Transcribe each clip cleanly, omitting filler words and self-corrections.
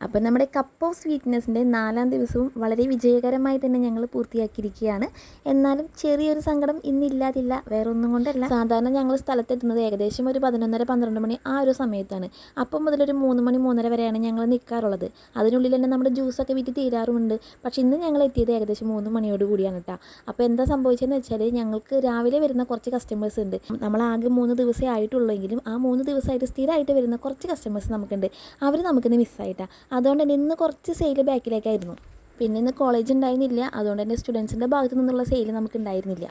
അപ്പോൾ നമ്മുടെ cup of സ്വീറ്റ്നെസ്സിൻ്റെ 4ാം ദിവസവും വളരെ വിജയകരമായി തന്നെ ഞങ്ങൾ പൂർത്തിയാക്കിയിരിക്കുകയാണ്. എന്നാലും ചെറിയൊരു സങ്കടം ഇന്നില്ലാതില്ല. വേറെ ഒന്നും കൊണ്ടല്ല, സാധാരണ ഞങ്ങൾ സ്ഥലത്തെത്തുന്നത് ഏകദേശം ഒരു 11:30-12 മണി ആ ഒരു സമയത്താണ്. അപ്പം മുതലൊരു 3 മണി 3:30 വരെയാണ് ഞങ്ങൾ നിൽക്കാറുള്ളത്. അതിനുള്ളിൽ തന്നെ നമ്മുടെ ജ്യൂസൊക്കെ വിറ്റ് തീരാറുമുണ്ട്. പക്ഷേ ഇന്ന് ഞങ്ങൾ എത്തിയത് ഏകദേശം 3 മണിയോട് കൂടിയാണ് കേട്ടോ. അപ്പോൾ എന്താ സംഭവിച്ചതെന്ന് വെച്ചാൽ, ഞങ്ങൾക്ക് രാവിലെ വരുന്ന കുറച്ച് കസ്റ്റമേഴ്സ് ഉണ്ട്. നമ്മളാകെ 3 ദിവസമേ ആയിട്ടുള്ളെങ്കിലും ആ 3 ദിവസമായിട്ട് സ്ഥിരമായിട്ട് വരുന്ന കുറച്ച് കസ്റ്റമേഴ്സ് നമുക്കുണ്ട്. അവർ നമുക്കിന്ന് മിസ്സായിട്ടാണ്. അതുകൊണ്ട് തന്നെ ഇന്ന് കുറച്ച് സെയിൽ ബാക്കിലേക്കായിരുന്നു. പിന്നെ ഇന്ന് കോളേജ് ഉണ്ടായിരുന്നില്ല. അതുകൊണ്ട് തന്നെ സ്റ്റുഡൻസിൻ്റെ ഭാഗത്തു നിന്നുള്ള സെയിൽ നമുക്ക് ഉണ്ടായിരുന്നില്ല.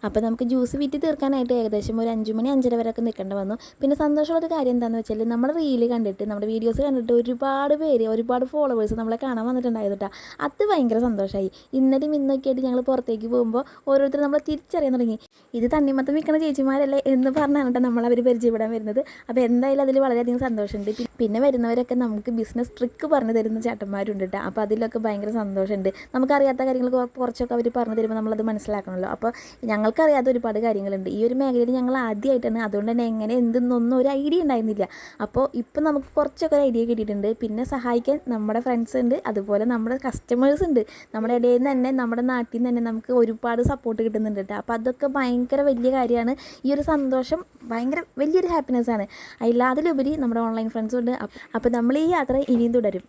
അപ്പോൾ നമുക്ക് ജ്യൂസ് വിറ്റ് തീർക്കാനായിട്ട് ഏകദേശം ഒരു 5 മണി 5:30 വരെയൊക്കെ നിൽക്കേണ്ടി വന്നു. പിന്നെ സന്തോഷമുള്ളൊരു കാര്യം എന്താണെന്ന് വെച്ചാൽ, നമ്മുടെ റീല് കണ്ടിട്ട്, നമ്മുടെ വീഡിയോസ് കണ്ടിട്ട് ഒരുപാട് ഫോളോവേഴ്സ് നമ്മളെ കാണാൻ വന്നിട്ടുണ്ടായിരുന്നു കേട്ടോ. അത് ഭയങ്കര സന്തോഷമായി. ഇന്നലെയും ഇന്നൊക്കെ ആയിട്ട് ഞങ്ങൾ പുറത്തേക്ക് പോകുമ്പോൾ ഓരോരുത്തർ നമ്മളെ തിരിച്ചറിയാൻ തുടങ്ങി. ഇത് തണ്ണിമത്തം വിൽക്കുന്ന ചേച്ചിമാരല്ലേ എന്ന് പറഞ്ഞാണ് കേട്ടോ നമ്മളവർ പരിചയപ്പെടാൻ വരുന്നത്. അപ്പോൾ എന്തായാലും അതിൽ വളരെയധികം സന്തോഷമുണ്ട്. പിന്നെ വരുന്നവരൊക്കെ നമുക്ക് ബിസിനസ് ട്രിക്ക് പറഞ്ഞു തരുന്ന ചേട്ടന്മാരുണ്ട് കേട്ടോ. അപ്പോൾ അതിലൊക്കെ ഭയങ്കര സന്തോഷമുണ്ട്. നമുക്കറിയാത്ത കാര്യങ്ങൾ കുറച്ചൊക്കെ അവർ പറഞ്ഞു തരുമ്പോൾ നമ്മളത് മനസ്സിലാക്കണമല്ലോ. അപ്പോൾ ഞങ്ങൾക്കറിയാത്ത ഒരുപാട് കാര്യങ്ങളുണ്ട്. ഈ ഒരു മേഖലയിൽ ഞങ്ങൾ ആദ്യമായിട്ടാണ്. അതുകൊണ്ട് തന്നെ എങ്ങനെ എന്തെന്നൊന്നും ഒരു ഐഡിയ ഉണ്ടായിരുന്നില്ല. അപ്പോൾ ഇപ്പോൾ നമുക്ക് കുറച്ചൊക്കെ ഒരു ഐഡിയ കിട്ടിയിട്ടുണ്ട്. പിന്നെ സഹായിക്കാൻ നമ്മുടെ ഫ്രണ്ട്സ് ഉണ്ട്, അതുപോലെ നമ്മുടെ കസ്റ്റമേഴ്സ് ഉണ്ട്. നമ്മുടെ ഇടയിൽ നിന്ന് തന്നെ, നമ്മുടെ നാട്ടിൽ നിന്ന് തന്നെ നമുക്ക് ഒരുപാട് സപ്പോർട്ട് കിട്ടുന്നുണ്ട് കേട്ടോ. അപ്പോൾ അതൊക്കെ ഭയങ്കര വലിയ കാര്യമാണ്. ഈ ഒരു സന്തോഷം ഭയങ്കര വലിയൊരു ഹാപ്പിനെസ്സാണ്. അതിലുപരി നമ്മുടെ ഓൺലൈൻ ഫ്രണ്ട്സും ഉണ്ട്. അപ്പോൾ നമ്മൾ ഈ യാത്ര ഇനിയും തുടരും.